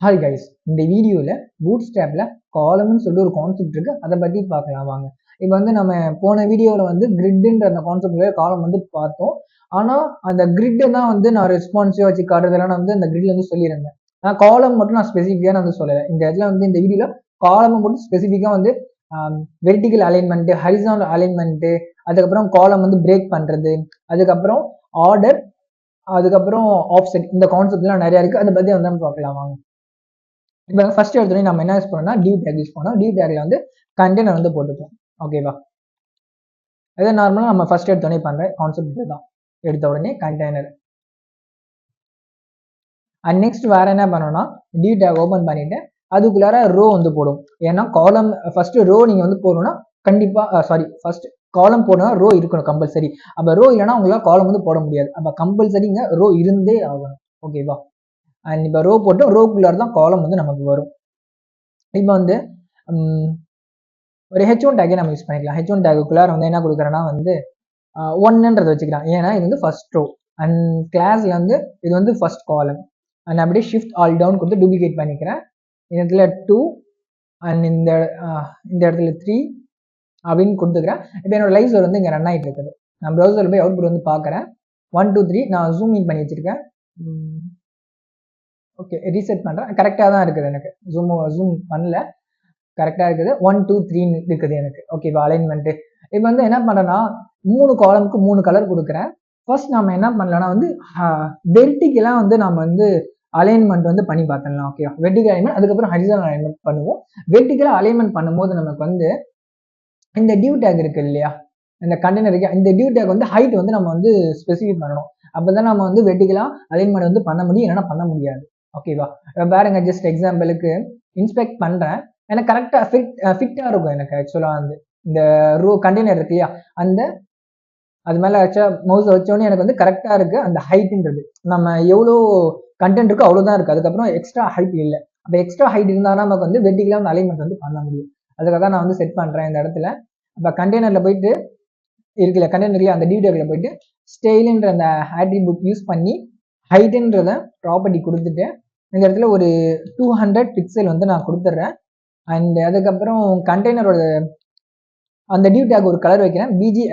Hi guys, இந்த வீடியோவில் பூட்ஸ்ட்ராப்பில் காலம்னு சொல்லி ஒரு கான்செப்ட் இருக்குது, அதை பற்றி பார்க்கலாம் வாங்க. இப்போ வந்து நம்ம போன வீடியோவில் வந்து கிரிட்ன்ற அந்த கான்செப்ட்ல காலம் வந்து பார்த்தோம். ஆனால் அந்த கிரிட்டை தான் வந்து நான் ரெஸ்பான்சிவாக வச்சு காட்டுறதெல்லாம் நான் வந்து அந்த கிரிட்ல வந்து சொல்லியிருந்தேன். ஆனால் காலம் மட்டும் நான் ஸ்பெசிஃபிக்காக நான் வந்து சொல்லலை. இந்த இடத்துல வந்து இந்த வீடியோவில் காலமை மட்டும் ஸ்பெசிஃபிக்காக வந்து வெர்டிகல் அலைன்மெண்ட்டு, ஹரிசாண்டல் அலைன்மெண்ட்டு, அதுக்கப்புறம் காலம் வந்து பிரேக் பண்ணுறது, அதுக்கப்புறம் ஆர்டர், அதுக்கப்புறம் ஆஃப்செட், இந்த கான்செப்ட்லாம் நிறையா இருக்குது. அதை பற்றி வந்து நம்ம பார்க்கலாம் வாங்க. இப்போ ஃபர்ஸ்ட் எடுத்தோடனே நம்ம என்ன யூஸ் பண்ணோம்னா டிவ் டேக் யூஸ் பண்ணோம். டிவ் டேக்ல வந்து கண்டெய்னர் வந்து போட்டுப்போம். ஓகேவா? அதே நார்மலாக நம்ம ஃபர்ஸ்ட் எடுத்தோடனே பண்ணுற கான்செப்ட் தான். எடுத்த உடனே கண்டெய்னர். அண்ட் நெக்ஸ்ட் வேற என்ன பண்ணோம்னா டிவ் டேக் ஓப்பன் பண்ணிட்டு அதுக்குள்ளார ரோ வந்து போடும். ஏன்னா காலம் ஃபர்ஸ்ட் ரோ நீங்க வந்து போடணும்னா கண்டிப்பா ஃபர்ஸ்ட் காலம் போடணும், ரோ இருக்கணும் கம்பல்சரி. அப்போ ரோ இல்லைன்னா உங்களால் காலம் வந்து போட முடியாது. அப்போ கம்பல்சரிங்க ரோ இருந்தே ஆகணும். ஓகேவா? அண்ட் இப்போ ரோ போட்டு ரோக்குள்ளார தான் காலம் வந்து நமக்கு வரும். இப்போ வந்து ஒரு H1 டேக்கே நம்ம யூஸ் பண்ணிக்கலாம். H1 டேக்குள்ளார வந்து என்ன கொடுக்குறேன்னா வந்து 1ன்றதை வச்சுக்கலாம். ஏன்னா இது வந்து ஃபர்ஸ்ட் ரோ அண்ட் கிளாஸ்ல வந்து இது வந்து ஃபர்ஸ்ட் காலம். அண்ட் அப்படியே ஷிஃப்ட் ஆல் டவுன் கொடுத்து டூப்ளிகேட் பண்ணிக்கிறேன். இந்த இடத்துல 2 அண்ட் இந்த இடத்துல 3 அப்படின்னு கொடுத்துக்கிறேன். இப்போ என்னோட லைவ்ஸர் வந்து இங்கே ரன் ஆகிட்டு இருக்குது. நான் ப்ரௌசரில் போய் அவுட்புட் வந்து பார்க்குறேன். 1 2 3 நான் ஜூம் இன் பண்ணி வச்சிருக்கேன். ஓகே, ரீசெட் பண்ணுறேன். கரெக்டாக தான் இருக்குது எனக்கு. ஜூம் பண்ணல, கரெக்டாக இருக்குது. 1 2 3 இருக்குது எனக்கு. ஓகேவா? அலைன்மெண்ட்டு இப்போ வந்து என்ன பண்ணுறேன்னா 3 காலமுக்கு 3 கலர் கொடுக்குறேன். ஃபர்ஸ்ட் நம்ம என்ன பண்ணலாம்னா வந்து வெர்டிகலாக வந்து நம்ம வந்து அலைன்மெண்ட் வந்து பண்ணி பார்த்துடலாம். ஓகேவா? வெர்டிகல் அலைன்மெண்ட், அதுக்கப்புறம் ஹரிசாண்டல் அலைன்மெண்ட் பண்ணுவோம். வெர்டிகலாக அலைன்மெண்ட் பண்ணும்போது நமக்கு வந்து இந்த டிவ் டேக் இருக்கு இல்லையா, இந்த கண்டெய்னருக்கு இந்த டிவ் டேக் வந்து ஹைட் வந்து நம்ம வந்து ஸ்பெசிஃபை பண்ணணும். அப்போ தான் நம்ம வந்து வெர்டிகலாக அலைன்மெண்ட் வந்து பண்ண முடியும், இல்லைன்னா பண்ண முடியாது. ஓகேவா? பாருங்க, ஜஸ்ட் எக்ஸாம்பிளுக்கு இன்ஸ்பெக்ட் பண்ணுறேன். எனக்கு கரெக்டாக ஃபிட்டாக இருக்கும். எனக்கு ஆக்சுவலாக வந்து இந்த ரோ கண்டெய்னர் இருக்கு இல்லையா, அந்த அது மேலே ஆக்சுவலாக மவுஸ் வச்சோடனே எனக்கு வந்து கரெக்டாக இருக்குது. அந்த ஹைட்டுன்றது நம்ம எவ்வளோ கண்டென்ட் இருக்கோ அவ்வளோதான் இருக்குது. அதுக்கப்புறம் எக்ஸ்ட்ரா ஹைட் இல்லை. அப்போ எக்ஸ்ட்ரா ஹைட் இருந்தால் நமக்கு வந்து வெர்டிகலாக வந்து அலைன்மெண்ட் வந்து பண்ண முடியும். அதுக்காக தான் நான் வந்து செட் பண்ணுறேன் இந்த இடத்துல. அப்போ கண்டெய்னரில் போயிட்டு இருக்குல்ல, கண்டெய்னர்ல அந்த டிவ் டேக்ல போயிட்டு ஸ்டைல்ன்ற அந்த ஆட்ரிபியூட் யூஸ் பண்ணி ஹைட்ன்றத ப்ராப்பர்ட்டி கொடுத்துட்டு இந்த இடத்துல ஒரு 200 பிக்சல் வந்து நான் கொடுத்துட்றேன். அண்ட் அதுக்கப்புறம் கண்டெய்னரோட அந்த டிவ் டேக் ஒரு கலர் வைக்கிறேன். BG-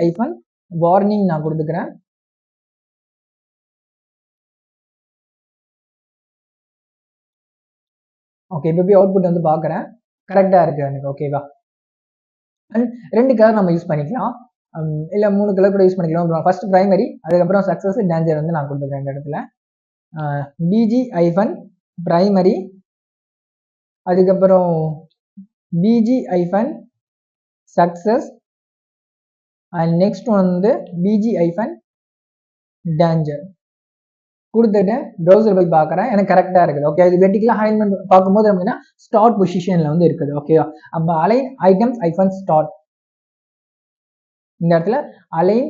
வார்னிங் நான் கொடுத்துக்கிறேன். ஓகே, இப்போ போய் அவுட்புட் வந்து பார்க்குறேன். கரெக்டாக இருக்குது எனக்கு. ஓகேவா? அண்ட் 2 கலர் நம்ம யூஸ் பண்ணிக்கலாம், இல்லை 3 கலர் கூட யூஸ் பண்ணிக்கலாம். ஃபர்ஸ்ட் பிரைமரி, அதுக்கப்புறம் சக்ஸஸ், டேஞ்சர் வந்து நான் கொடுத்துருக்கேன் இந்த இடத்துல. BG-primary, அதுக்கப்புறம் BG-success, அண்ட் நெக்ஸ்ட் வந்து BG-danger கொடுத்துட்டு ப்ரௌசர் போய் பார்க்குறேன். எனக்கு கரெக்டாக இருக்குது. ஓகே, இது வெர்டிகலாக அலைன்மெண்ட் பார்க்கும்போது அப்படின்னா ஸ்டார்ட் பொசிஷனில் வந்து இருக்குது. ஓகேவா? அப்போ அலைன் ஐட்டம்ஸ் -ஸ்டார்ட், இந்த இடத்துல அலைன்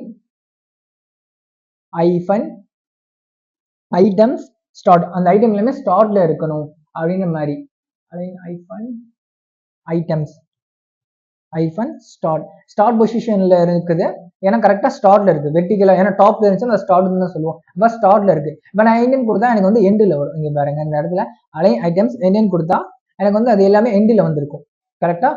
ஐட்டம்ஸ் ஸ்டார்ட், அந்த ஐட்டம் எல்லாமே ஸ்டார்ட்ல இருக்கணும் அப்படிங்கிற மாதிரி. அலைன் ஐட்டம்ஸ் ஸ்டார்ட் பொசிஷன்ல இருக்குது. ஏன்னா கரெக்டாக ஸ்டார்ட்ல இருக்கு. வெர்டிகலா ஏன்னா டாப்ல இருந்துச்சு அந்த ஸ்டார்ட்னு தான் சொல்லுவோம். இப்போ ஸ்டார்ட்ல இருக்கு. இப்போ நான் எண்டின் கொடுத்தா எனக்கு வந்து எண்டில் வரும். இங்கே பாருங்க, இந்த இடத்துல அலைன் ஐட்டம்ஸ் எண்டின் கொடுத்தா எனக்கு வந்து அது எல்லாமே எண்டில் வந்திருக்கும். கரெக்டா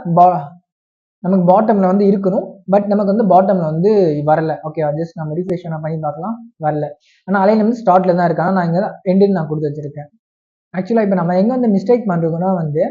நமக்கு பாட்டம்ல வந்து இருக்கணும், பட் நமக்கு வந்து பாட்டம்ல வந்து வரல. ஓகே, ஜஸ்ட் நம்ம ரீஃப்ரெஷ் பண்ணி பார்க்கலாம், வரல. ஆனால் அலைன் வந்து ஸ்டார்ட்ல தான் இருக்கு. ஆனால் நான் இங்கே எண்டில் நான் கொடுத்து வச்சிருக்கேன். ஆக்சுவலாக இப்போ நம்ம எங்கே வந்து மிஸ்டேக் பண்ணுறோம்னா வந்து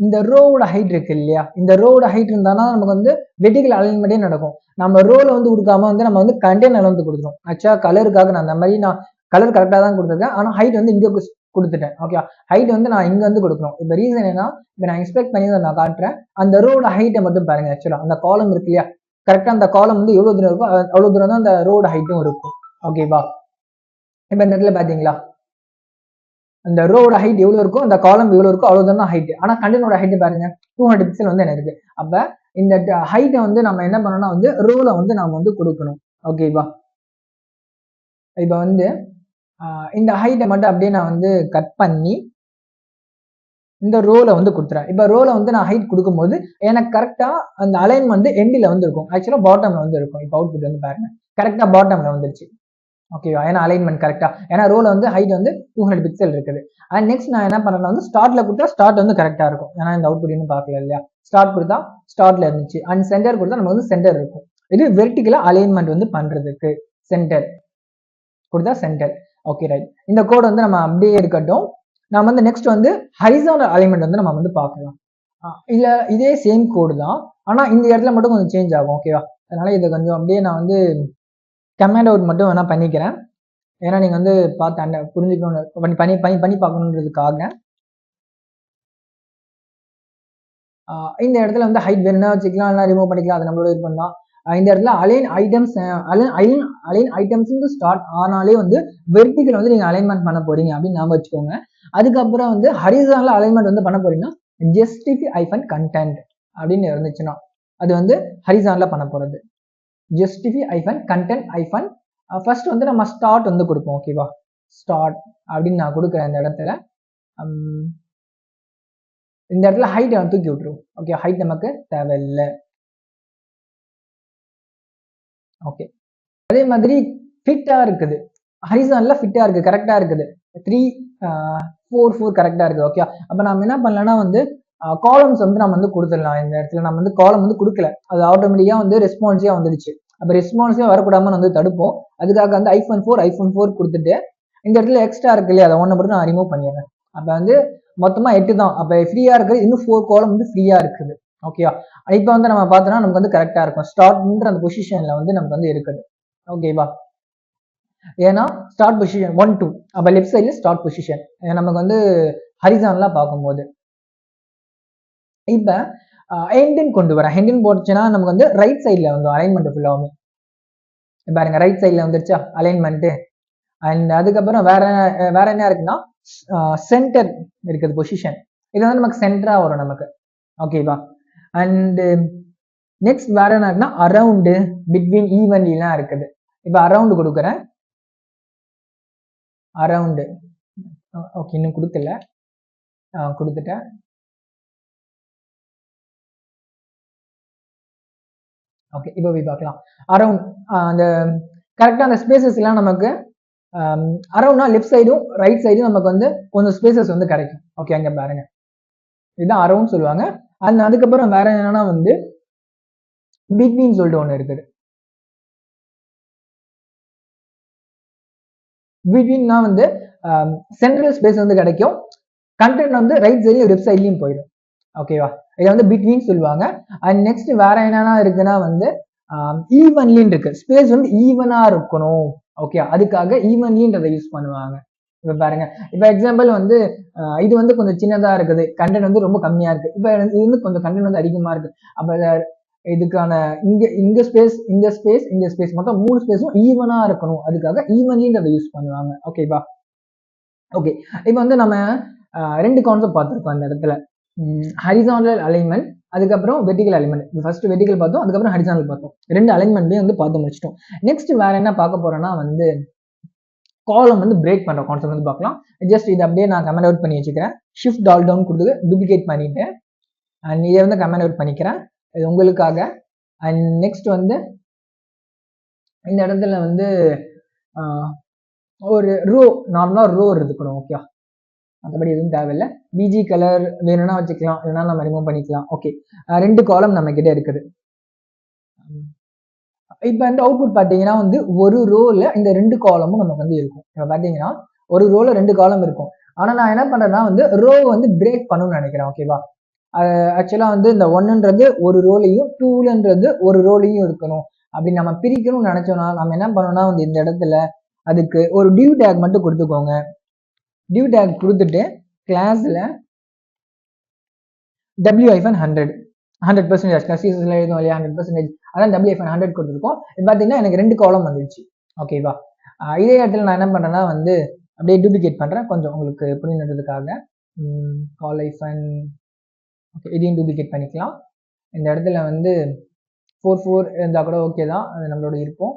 இந்த ரோவோட ஹைட் இருக்கு இல்லையா, இந்த ரோவோட ஹைட் இருந்தானா நமக்கு வந்து வெர்டிகல் அலைன்மெண்டே நடக்கும். நம்ம ரோல வந்து கொடுக்காம வந்து நம்ம வந்து கண்டெய்னர் வந்து கொடுத்துரும். ஆக்சுவலாக கலருக்காக நான் அந்த மாதிரி நான் கலர் கரெக்டாக தான் கொடுத்துருக்கேன், ஆனால் ஹைட் வந்து இங்கே கொடுத்துட்டேன். ஓகே, ஹைட் வந்து நான் இங்கே வந்து கொடுக்கணும். இப்போ ரீசன் என்ன, இப்போ நான் எக்ஸ்பெக்ட் பண்ணி நான் காட்டுறேன். அந்த ரோட ஹைட்டை மட்டும் பாருங்க. ஆக்சுவலாக அந்த காலம் இருக்கு இல்லையா, கரெக்டாக அந்த காலம் வந்து எவ்வளோ தூரம் இருக்கோ அவ்வளோ தூரம் தான் அந்த ரோட ஹைட்டும் இருக்கும். ஓகேவா? இப்போ இந்த இடத்துல பார்த்தீங்களா, அந்த ரோட ஹைட் எவ்வளோ இருக்கும், அந்த காலம் எவ்வளோ இருக்கோ அவ்வளோதான் தான் ஹைட். ஆனால் கண்டெய்னரோட ஹைட் பாருங்க 200 பிக்சல் வந்து எனக்கு இருக்கு. அப்போ இந்த ஹைட்டை வந்து நம்ம என்ன பண்ணணும்னா வந்து ரோல வந்து நம்ம வந்து கொடுக்கணும். ஓகேவா? இப்போ வந்து இந்த ஹைட்டை மட்டும் அப்படியே நான் வந்து கட் பண்ணி இந்த ரோல வந்து கொடுத்துறேன். இப்போ ரோல வந்து நான் ஹைட் கொடுக்கும்போது எனக்கு கரெக்டாக அந்த அலைன் வந்து எண்டில் வந்து இருக்கும். ஆக்சுவலாக பாட்டம்ல வந்து இருக்கும். இப்போ அவுட்புட் வந்து பாருங்க, கரெக்டாக பாட்டம்ல வந்துருச்சு. ஓகேவா, ஏன்னா அலைன்மெண்ட் கரெக்டா, ஏன்னா ரோல வந்து ஹைட் வந்து 200 பிக்சல் இருக்குது. அண்ட் நெக்ஸ்ட் நான் என்ன பண்றேன்னா வந்து ஸ்டார்ட்ல கொடுத்தா ஸ்டார்ட் வந்து கரெக்டா இருக்கும், ஏன்னா இந்த அவுட்புட் இன்னும் பார்க்கல இல்லையா. ஸ்டார்ட் கொடுத்தா ஸ்டார்ட்ல இருந்துச்சு, அண்ட் சென்டர் கொடுத்தா நமக்கு வந்து சென்டர் இருக்கும். இது வெர்டிகலா அலைன்மெண்ட் வந்து பண்றதுக்கு சென்டர் கொடுத்தா சென்டர். ஓகே ரைட், இந்த கோட் வந்து நம்ம அப்படியே இருக்கட்டும். நம்ம வந்து நெக்ஸ்ட் வந்து ஹரிசாண்டல் அலைன்மெண்ட் வந்து நம்ம வந்து பார்க்கலாம். இல்ல இதே சேம் கோடு தான், ஆனா இந்த இடத்துல மட்டும் கொஞ்சம் சேஞ்ச் ஆகும். ஓகேவா, அதனால இதை கொஞ்சம் அப்படியே நான் வந்து கமெண்ட் அவுட் மட்டும் வேணா பண்ணிக்கிறேன், ஏன்னா நீங்க வந்து பார்த்து புரிஞ்சுக்கணும், பண்ணி பண்ணி பண்ணி பார்க்கணுன்றதுக்காக. இந்த இடத்துல வந்து ஹைட் வேணும்னா வச்சுக்கலாம், இல்லைனா ரிமூவ் பண்ணிக்கலாம், அது நம்மளோட இது பண்ணலாம். இந்த இடத்துல align items align items start ஆனாலே வந்து வெர்டிகல் வந்து நீங்க அலைன்மெண்ட் பண்ண போறீங்க அப்படின்னு ஞாபகம் வச்சுக்கோங்க. அதுக்கப்புறம் வந்து ஹரிசாண்டல் அலைன்மெண்ட் வந்து பண்ண போறீங்கன்னா ஜஸ்டிஃபை ஐஃபன் கண்டென்ட் அப்படின்னு இருந்துச்சுன்னா அது வந்து ஹரிசாண்டலா பண்ண போறது. ஜஸ்டிஃபை ஐஃபன் கண்டென்ட் ஐஃபன் ஃபர்ஸ்ட் வந்து நம்ம ஸ்டார்ட் வந்து கொடுப்போம். ஓகேவா, ஸ்டார்ட் அப்படின்னு நான் கொடுக்குறேன். இந்த இடத்துல இந்த இடத்துல ஹைட் தூக்கி விட்டுரும். ஓகே, ஹைட் நமக்கு தேவையில்லை. ஓகே, அதே மாதிரி ஃபிட்டா இருக்குது, ஹரிசாண்டல்ல ஃபிட்டா இருக்கு, கரெக்டா இருக்குது, 3 4 4 கரெக்டா இருக்கு. ஓகே, அப்ப நம்ம என்ன பண்ணலாம்னா வந்து காலம்ஸ் வந்து நம்ம வந்து கொடுத்துடலாம். இந்த இடத்துல நம்ம வந்து காலம் வந்து கொடுக்கல, அது ஆட்டோமேட்டிக்கா வந்து ரெஸ்பான்ஸியா வந்துடுச்சு. அப்ப ரெஸ்பான்ஸே வரக்கூடாம வந்து தடுப்போம். அதுக்காக வந்து i4 கொடுத்துட்டு இந்த இடத்துல எக்ஸ்ட்ரா இருக்கு இல்லையா, அதை ஒண்ணு மட்டும் நான் ரிமூவ் பண்ணிடுறேன். அப்ப வந்து மொத்தமா 8 தான். அப்ப ஃப்ரீயா இருக்குது, இன்னும் 4 காலம் வந்து ஃப்ரீயா இருக்குது. ஓகேவா, இப்போ வந்து நம்ம பார்த்தோம்னா நமக்கு வந்து கரெக்டா இருக்கும், ஸ்டார்ட்ன்ற அந்த பொசிஷன்ல வந்து நமக்கு வந்து இருக்குது. ஓகேவா, ஏன்னா ஸ்டார்ட் பொசிஷன் 1 2, அப்ப லெஃப்ட் சைட்ல ஸ்டார்ட் பொசிஷன் நமக்கு வந்து ஹரிசாண்டலா பார்க்கும்போது. இப்ப ஹெண்டின் கொண்டு வரேன். ஹெண்டின் போட்டுச்சுன்னா நமக்கு வந்து ரைட் சைட்ல வந்து அலைன்மெண்ட் ஃபுல்லாகும். பாருங்க, ரைட் சைட்ல வந்துருச்சா அலைன்மெண்ட். அண்ட் அதுக்கப்புறம் வேற என்ன இருக்குன்னா சென்டர் இருக்குது பொசிஷன், இது வந்து நமக்கு சென்டரா வரும் நமக்கு. ஓகேவா, அண்ட் நெக்ஸ்ட் வேற என்ன இருக்குன்னா அரவுண்டு, பிட்வீன், ஈவன்லாம் இருக்குது. இப்ப அரவுண்டு கொடுக்குறேன். அரவுண்டு ஓகே, இன்னும் கொடுக்கல, கொடுத்துட்டேன். ஓகே, இப்போ போய் பார்க்கலாம். அரவுண்ட் அந்த கரெக்டா அந்த ஸ்பேசஸ் எல்லாம் நமக்கு அரவுண்ட்னா லெஃப்ட் சைடும் ரைட் சைடும் நமக்கு வந்து கொஞ்சம் ஸ்பேசஸ் வந்து கிடைக்கும். ஓகே, அங்க பாருங்க, இதுதான் அரவுண்ட் சொல்லுவாங்க. அண்ட் அதுக்கப்புறம் வேற என்னன்னா வந்து பிட்வீன் சொல்லிட்டு ஒண்ணு இருக்குது. பிட்வீன்னா வந்து சென்ட்ரல் ஸ்பேஸ் வந்து கிடைக்கும், கண்டென்ட் வந்து ரைட் சைட்லயும் லெஃப்ட் சைட்லயும் போயிடும். ஓகேவா, இதை வந்து பிட்வீன் சொல்லுவாங்க. அண்ட் நெக்ஸ்ட் வேற என்னன்னா இருக்குன்னா வந்து ஈவன்லின்னு இருக்கு, ஸ்பேஸ் வந்து ஈவனா இருக்கணும். ஓகே, அதுக்காக ஈவன்லின்றதை யூஸ் பண்ணுவாங்க. இப்ப பாருங்க, இப்ப எக்ஸாம்பிள் வந்து இது வந்து கொஞ்சம் சின்னதா இருக்குது, கண்டென்ட் வந்து ரொம்ப கம்மியா இருக்கு. இப்ப இது வந்து கொஞ்சம் கண்டென்ட் வந்து அதிகமா இருக்கு. அப்ப இதுக்கான இங்க ஸ்பேஸ், இந்த ஸ்பேஸ், இந்த ஸ்பேஸ், மொத்தம் 3 ஸ்பேஸும் ஈவனா இருக்கணும், அதுக்காக ஈவன்லின்றதை யூஸ் பண்ணுவாங்க. ஓகேவா, ஓகே, இப்ப வந்து நம்ம 2 கான்செப்ட் பார்த்திருக்கோம் இந்த இடத்துல, ஹரிசாண்டல் அலைன்மெண்ட், அதுக்கப்புறம் வெர்டிகல் அலைன்மெண்ட். ஃபர்ஸ்ட் வெர்டிகல் பார்த்தோம், அதுக்கப்புறம் ஹரிசாண்டல் பார்த்தோம். 2 அலைன்மெண்ட்லயும் வந்து பார்த்து முடிச்சிட்டோம். நெக்ஸ்ட் வேற என்ன பார்க்க போறோம்னா வந்து காலம் வந்து பிரேக் பண்ற கான்செப்ட் வந்து பார்க்கலாம். ஜஸ்ட் இதை அப்படியே நான் கமெண்ட் அவுட் பண்ணி வச்சுக்கிறேன். ஷிஃப்ட் டால் டவுன் கொடுத்து டூப்ளிகேட் பண்ணிட்டேன். அண்ட் இதை வந்து கமெண்ட் அவுட் பண்ணிக்கிறேன், இது உங்களுக்காக. அண்ட் நெக்ஸ்ட் வந்து இந்த இடத்துல வந்து ஒரு ரோ, நார்மலா ரோ இருக்கணும். ஓகே, மற்றபடி எதுவும் தேவையில்லை. பிஜி கலர் வேணும்னா வச்சுக்கலாம், இல்லைனா நம்ம ரிமூவ் பண்ணிக்கலாம். ஓகே, 2 காலம் நம்ம கிட்ட இருக்குது. இப்ப இந்த அவுட்புட் பாத்தீங்கன்னா வந்து ஒரு ரோல இந்த 2 காலமும் நமக்கு வந்து இருக்கும். இப்ப பாத்தீங்கன்னா ஒரு ரோல 2 காலம் இருக்கும். ஆனா நான் என்ன பண்றேன்னா வந்து ரோ வந்து பிரேக் பண்ணணும்னு நினைக்கிறேன். ஓகேவா, ஆக்சுவலா வந்து இந்த 1ன்றது ஒரு ரோலையும் 2ன்றது ஒரு ரோலையும் இருக்கணும் அப்படி நம்ம பிரிக்கணும்னு நினைச்சோம்னா நம்ம என்ன பண்ணணும்னா வந்து இந்த இடத்துல அதுக்கு ஒரு டிவ் டேக் மட்டும் கொடுத்துக்கோங்க. டிவ் டேக் கொடுத்துட்டு கிளாஸ்ல w-100 100% CSSல எழுதும் இல்லையா 100%, அதான் w-100 கொடுத்துருக்கோம். இது பார்த்தீங்கன்னா எனக்கு 2 காலம் வந்துருச்சு. ஓகேவா, இதே இடத்துல நான் என்ன பண்றேன்னா வந்து அப்படியே டூப்ளிகேட் பண்றேன் கொஞ்சம் உங்களுக்கு புரியுன்றதுக்காக. கால் ஐஃபன், ஓகே, இதையும் டூப்ளிகேட் பண்ணிக்கலாம். இந்த இடத்துல வந்து 4 4 இருந்தால் கூட ஓகே தான், அது நம்மளோட இருக்கும்.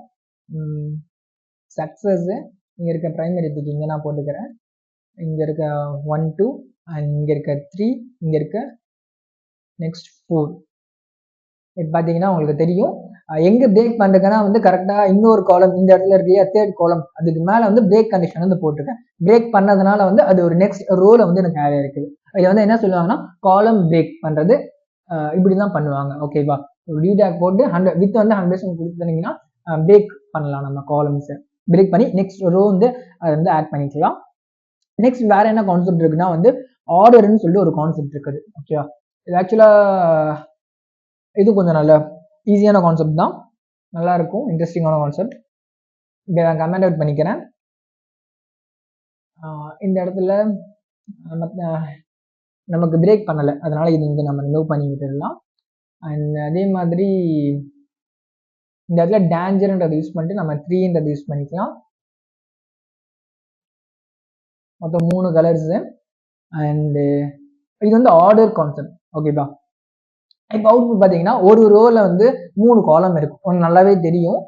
சக்ஸஸ் இங்க இருக்க பிரைமரி பிக் இங்க நான் போட்டுக்கிறேன். இங்க இருக்க 1 2 அண்ட் இங்க இருக்க 3, இங்க இருக்க நெக்ஸ்ட் 4. இப்போ பார்த்தீங்கன்னா உங்களுக்கு தெரியும் எங்கே பிரேக் பண்ணுறதுன்னா வந்து கரெக்டாக இன்னொரு காலம் இந்த இடத்துல இருக்கையா தேர்ட் காலம் அதுக்கு மேலே வந்து பிரேக் கண்டிஷன் வந்து போட்டிருக்கேன். பிரேக் பண்ணதுனால வந்து அது ஒரு நெக்ஸ்ட் ரோல வந்து எனக்கு ஆட் ஆயிருக்குது. இதை வந்து என்ன சொல்லுவாங்கன்னா காலம் பிரேக் பண்ணுறது இப்படி தான் பண்ணுவாங்க. ஓகேவா? ரீடாக் போட்டு 100 வித் வந்து 100% கொடுத்துட்டீங்கன்னா பிரேக் பண்ணலாம் நம்ம காலம்ஸை. பிரேக் பண்ணி நெக்ஸ்ட் ரோ வந்து அதை வந்து ஆட் பண்ணிக்கலாம். நெக்ஸ்ட் வேற என்ன கான்செப்ட் இருக்குன்னா வந்து ஆர்டர்னு சொல்லிட்டு ஒரு கான்செப்ட் இருக்குது. ஓகேவா? இது ஆக்சுவலாக இது கொஞ்சம் நல்ல ஈஸியான கான்செப்ட் தான், நல்லா இருக்கும், இன்ட்ரெஸ்டிங்கான கான்செப்ட். இங்கே நான் கமெண்ட் அவுட் பண்ணிக்கிறேன். இந்த இடத்துல நமக்கு பிரேக் பண்ணலை, அதனால இது வந்து நம்ம ரிமூவ் பண்ணி விட்டுடலாம். அண்ட் அதே மாதிரி இந்த இடத்துல டேஞ்சர்ன்றதை யூஸ் பண்ணிட்டு நம்ம 3ன்றதை யூஸ் பண்ணிக்கலாம். மொத்தம் 3 கலர்ஸு. அண்டு இது வந்து ஆர்டர் கான்செப்ட். ஓகேவா? இப்போ அவுட்புட் பார்த்தீங்கன்னா ஒரு ரோல வந்து 3 காலம் இருக்கும், உங்களுக்கு நல்லாவே தெரியும்.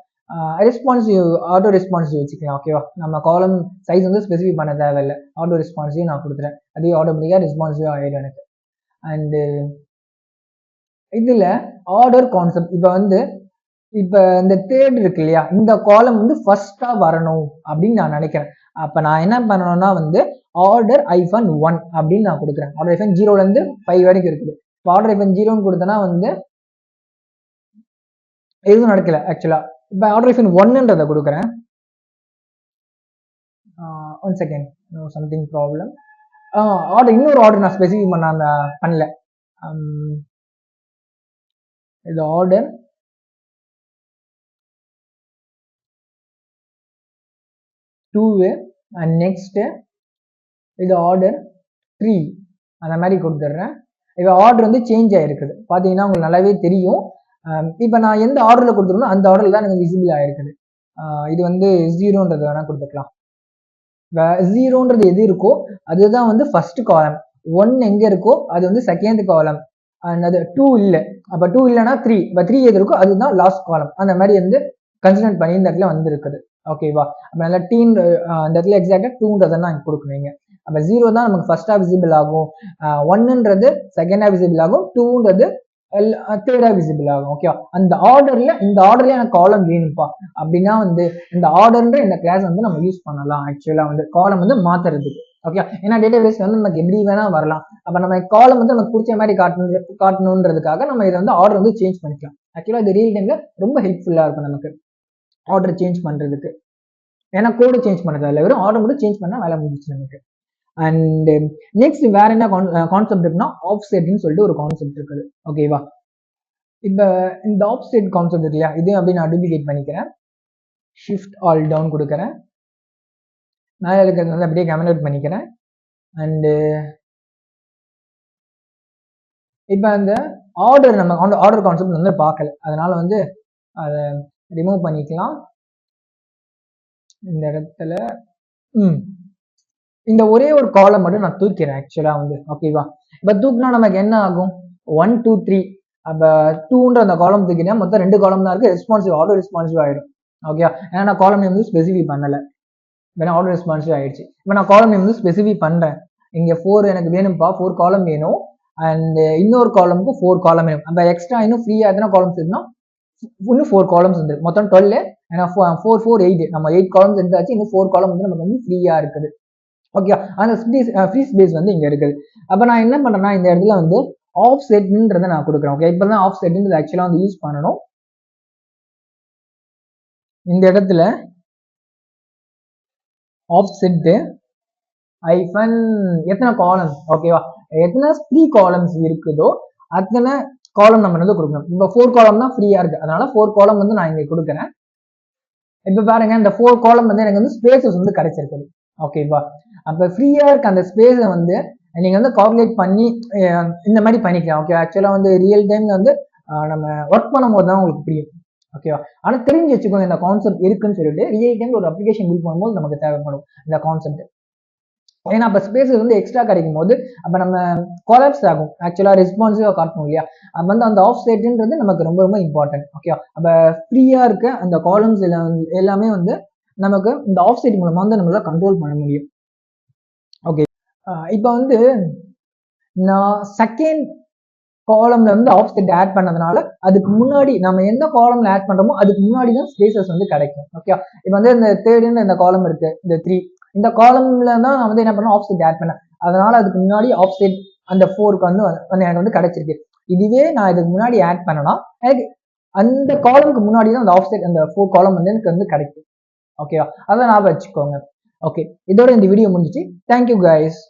ரெஸ்பான்சிவ் ஆட்டோ ரெஸ்பான்சிவ் வச்சுக்கலாம். ஓகேவா? நம்ம காலம் சைஸ் வந்து ஸ்பெசிஃபை பண்ண தேவையில்லை, ஆட்டோ ரெஸ்பான்சிவ் நான் கொடுத்துறேன், அதே ஆட்டோமேட்டிக்காக ரெஸ்பான்சிவ் ஆகிடும் எனக்கு. அண்டு இதில் ஆர்டர் கான்செப்ட் இப்போ வந்து இப்போ இந்த தேர்ட் இருக்கு இல்லையா, இந்த காலம் வந்து ஃபர்ஸ்ட்டாக வரணும் அப்படின்னு நான் நினைக்கிறேன். அப்போ நான் என்ன பண்ணணும்னா வந்து ஆர்டர் -1 அப்படின்னு நான் கொடுக்குறேன். ஆர்டர் -0லேருந்து 5 வரைக்கும் இருக்குது. இப்போ ஆர்டர் -0ன்னு கொடுத்தேன்னா வந்து எதுவும் நடக்கல ஆக்சுவலா. இப்போ ஆர்டர் -1ன்றதை கொடுக்குறேன். One second, something problem. Order இன்னொரு ஆர்டர் நான் ஸ்பெசிஃபை பண்ணல. இது ஆர்டர் டூ அண்ட் நெக்ஸ்ட் இது ஆர்டர் 3 அந்த மாதிரி கொடுத்துட்றேன். இப்போ ஆர்டர் வந்து சேஞ்ச் ஆகிருக்குது, பார்த்தீங்கன்னா உங்களுக்கு நல்லாவே தெரியும். இப்போ நான் எந்த ஆர்டரில் கொடுத்துருனோ அந்த ஆர்டரில் தான் எனக்கு விசிபிள் ஆகிருக்குது. இது வந்து 0ன்றது வேணால் கொடுத்துக்கலாம். 0ன்றது எது இருக்கோ அதுதான் வந்து ஃபர்ஸ்ட் காலம், 1 எங்கே இருக்கோ அது வந்து செகண்ட் காலம், அது 2 இல்லை, அப்போ 2 இல்லைன்னா 3, இப்போ 3 எது இருக்கோ அதுதான் லாஸ்ட் காலம். அந்த மாதிரி வந்து கன்சிடர் பண்ணி இந்த இடத்துல வந்து இருக்குது. ஓகேவா? அப்போ நல்லா இந்த இடத்துல எக்ஸாக்டாக 2ன்றதை நான் கொடுக்குறீங்க. அப்போ 0 தான் நமக்கு ஃபர்ஸ்டா விசிபிள் ஆகும், 1ன்றது செகண்டா விசிபிள் ஆகும், 2ன்றது தேர்டா விசிபிள் ஆகும். ஓகேவா? அந்த ஆர்டர்ல இந்த ஆர்டர்ல எனக்கு காலம் வேணும்ப்பா அப்படின்னா வந்து இந்த ஆர்டர்ன்ற இந்த கிளாஸ் வந்து நம்ம யூஸ் பண்ணலாம். ஆக்சுவலா வந்து காலம் வந்து மாத்துறதுக்கு. ஓகே, ஏன்னா டேட்டா பேஸ் வந்து நமக்கு எப்படி வேணா வரலாம். அப்ப நம்ம காலம் வந்து நமக்கு பிடிச்ச மாதிரி காட்டணுன்றதுக்காக நம்ம இதை வந்து ஆர்டர் வந்து சேஞ்ச் பண்ணிக்கலாம். ஆக்சுவலா இது ரியல் டைம்ல ரொம்ப ஹெல்ப்ஃபுல்லா இருக்கும் நமக்கு ஆர்டர் சேஞ்ச் பண்றதுக்கு. ஏன்னா கோடு சேஞ்ச் பண்ணது இல்லை, வெறும் ஆர்டர் மட்டும் சேஞ்ச் பண்ணா வேலை முடிஞ்சிச்சு நமக்கு. அண்ட் நெக்ஸ்ட் வேற என்ன கான்செப்ட் இருக்குன்னா ஆஃப்செட்னு சொல்லிட்டு ஒரு கான்செப்ட் இருக்குது. ஓகேவா? இப்போ இந்த ஆஃப்செட் கான்செப்ட் இருக்கு இல்லையா, இதையும் அப்படி நான் டூப்ளிகேட் பண்ணிக்கிறேன். ஷிஃப்ட் ஆல் டவுன் கொடுக்குறேன், மேலே இருக்கிறது வந்து அப்படியே கமெண்ட் அவுட் பண்ணிக்கிறேன். அண்டு இப்போ அந்த ஆர்டர் நம்ம ஆர்டர் கான்செப்ட் வந்து பார்க்கல, அதனால வந்து அதை ரிமூவ் பண்ணிக்கலாம். இந்த இடத்துல இந்த ஒரே ஒரு காலம் மட்டும் நான் தூக்கிறேன் ஆக்சுவலா வந்து. ஓகேவா? இப்போ தூக்கினா நமக்கு என்ன ஆகும், 1 2 3, அப்போ 2ன்ற அந்த காலம் தூக்கினா மொத்தம் 2 காலம் தான் இருக்கு, ரெஸ்பான்சிவ் ஆட்டோ ரெஸ்பான்சிவ் ஆயிடும். ஓகே, ஏன்னா நான் காலம் நேம் வந்து ஸ்பெசிஃபை பண்ணல, வேணா ஆட்டோ ரெஸ்பான்சிவ் ஆயிடுச்சு. இப்போ நான் காலம் நேம் வந்து ஸ்பெசிஃபை பண்றேன், இங்க 4 எனக்கு வேணும்ப்பா, 4 காலம் வேணும். அண்ட் இன்னொரு காலமுக்கு 4 காலம் வேணும். அப்போ எக்ஸ்ட்ரா இன்னும் ஃப்ரீயா எத்தனை காலம்ஸ் இருக்குன்னா இன்னும் 4 காலம்ஸ் வந்து மொத்தம் 12. ஏன்னா 4 4 8, நம்ம 8 காலம்ஸ் எடுத்தாச்சு, இன்னும் 4 காலம் வந்து நமக்கு வந்து ஃப்ரீயா இருக்குது. ஓகே, அந்த ஃப்ரீ ஸ்பேஸ் வந்து இங்க இருக்குது. அப்ப நான் என்ன பண்றேன்னா இந்த இடத்துல வந்து ஆஃப் செட்ன்றதை நான் கொடுக்குறேன். ஓகே, இப்பதான் ஆஃப் செட்ன்றது ஆக்சுவலா வந்து யூஸ் பண்ணணும். இந்த இடத்துல ஆஃப் செட் ஐஃபன் எத்தனை காலம்ஸ், ஓகேவா, எத்தனை ஃப்ரீ காலம்ஸ் இருக்குதோ அத்தனை காலம் நம்ம வந்து கொடுக்கணும். இப்போ 4 காலம் தான் ஃப்ரீயா இருக்கு, அதனால 4 காலம் வந்து நான் இங்க கொடுக்குறேன். இப்ப பாருங்க, இந்த 4 காலம் வந்து எனக்கு வந்து ஸ்பேசஸ் வந்து கிடைச்சிருக்குது. ஓகேவா? அப்ப ஃப்ரீயா இருக்க அந்த ஸ்பேஸை வந்து நீங்க வந்து கால்குலேட் பண்ணி இந்த மாதிரி பண்ணிக்கலாம். ஓகே, ஆக்சுவலா வந்து ரியல் டைம்ல வந்து நம்ம ஒர்க் பண்ணும்போது தான் உங்களுக்கு புரியும். ஓகேவா? ஆனா தெரிஞ்சு வச்சுக்கோங்க இந்த கான்செப்ட் இருக்குன்னு சொல்லிட்டு, ரியல் டைம்ல ஒரு அப்ளிகேஷன் பில்ட் பண்ணும்போது நமக்கு தேவைப்படும் இந்த கான்செப்ட். ஏன்னா அப்ப ஸ்பேசஸ் வந்து எக்ஸ்ட்ரா கிடைக்கும் போது அப்ப நம்ம கொலாப்ஸ் ஆகும், ஆக்சுவலா ரெஸ்பான்சிவா காட்டணும் இல்லையா, அப்ப வந்து அந்த ஆஃப் செட்ன்றது நமக்கு ரொம்ப ரொம்ப இம்பார்ட்டன்ட். ஓகே, அப்ப ஃப்ரீயா இருக்க அந்த காலம்ஸ் எல்லாமே வந்து நமக்கு இந்த ஆஃப் செட் மூலமா வந்து நம்மளால கண்ட்ரோல் பண்ண முடியும். ஓகே, இப்போ வந்து நான் செகண்ட் காலம்ல வந்து ஆஃப்செட் ஆட் பண்ணதுனால அதுக்கு முன்னாடி நம்ம எந்த காலம்ல ஆட் பண்றோமோ அதுக்கு முன்னாடி தான் ஸ்பேசஸ் வந்து கிடைக்கும். ஓகே, இப்போ வந்து இந்த தேர்டுன்னு இந்த காலம் இருக்கு, இந்த 3 இந்த காலம்ல தான் நான் வந்து என்ன பண்ணேன், ஆஃப்செட் ஆட் பண்ணேன். அதனால அதுக்கு முன்னாடி ஆஃப்செட் அந்த 4க்கு வந்து எனக்கு வந்து கிடைச்சிருக்கு. இதுவே நான் இதுக்கு முன்னாடி ஆட் பண்ணனா எனக்கு அந்த காலம்க்கு முன்னாடி தான் அந்த ஆஃப்செட் அந்த 4 காலம் வந்து எனக்கு வந்து கிடைக்கும். ஓகேவா, அதை ஞாபகம் வச்சுக்கோங்க. ஓகே, இதோட இந்த வீடியோ முடிஞ்சிச்சு. Thank you guys.